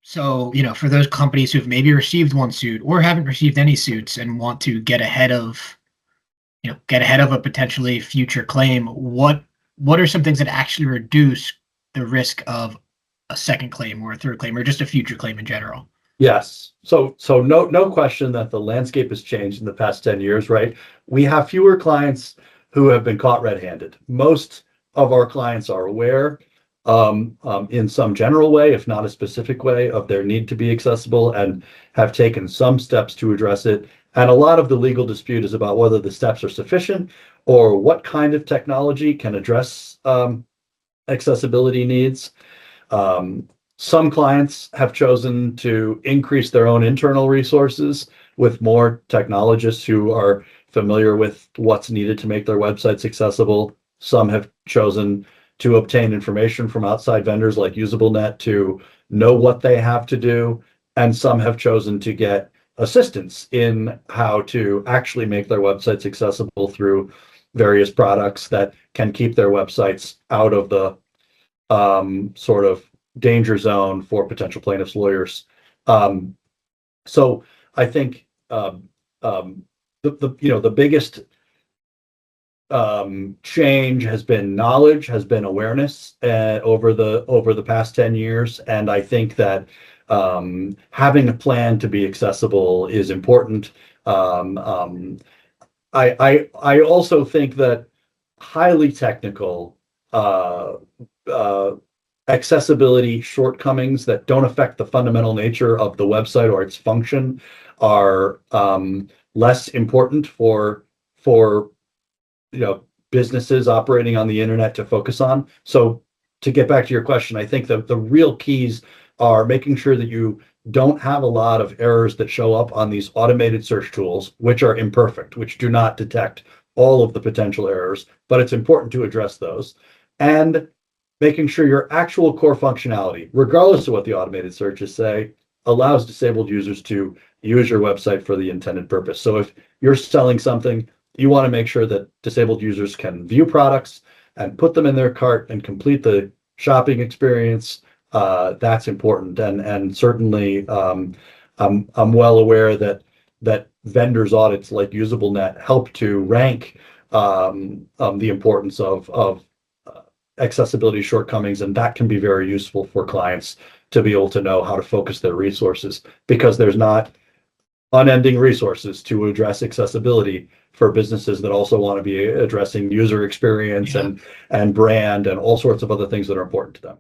So, for those companies who've maybe received one suit or haven't received any suits and want to get ahead of a potentially future claim, what are some things that actually reduce the risk of a second claim or a third claim or just a future claim in general? Yes. So no question that the landscape has changed in the past 10 years, right? We have fewer clients who have been caught red-handed. Most of our clients are aware, in some general way, if not a specific way, of their need to be accessible and have taken some steps to address it. And a lot of the legal dispute is about whether the steps are sufficient or what kind of technology can address accessibility needs. Some clients have chosen to increase their own internal resources with more technologists who are familiar with what's needed to make their websites accessible. Some have chosen to obtain information from outside vendors like UsableNet to know what they have to do. And some have chosen to get assistance in how to actually make their websites accessible through various products that can keep their websites out of the sort of danger zone for potential plaintiffs' lawyers. So I think the biggest change has been knowledge, has been awareness over the past 10 years, and I think that having a plan to be accessible is important. I also think that highly technical accessibility shortcomings that don't affect the fundamental nature of the website or its function are less important for businesses operating on the internet to focus on. So to get back to your question, I think that the real keys are making sure that you don't have a lot of errors that show up on these automated search tools, which are imperfect, which do not detect all of the potential errors, but it's important to address those. And making sure your actual core functionality, regardless of what the automated searches say, allows disabled users to use your website for the intended purpose. So if you're selling something, you want to make sure that disabled users can view products and put them in their cart and complete the shopping experience. That's important. And certainly I'm well aware that vendors audits like UsableNet help to rank the importance of accessibility shortcomings, and that can be very useful for clients to be able to know how to focus their resources, because there's not unending resources to address accessibility for businesses that also want to be addressing user experience and brand and all sorts of other things that are important to them.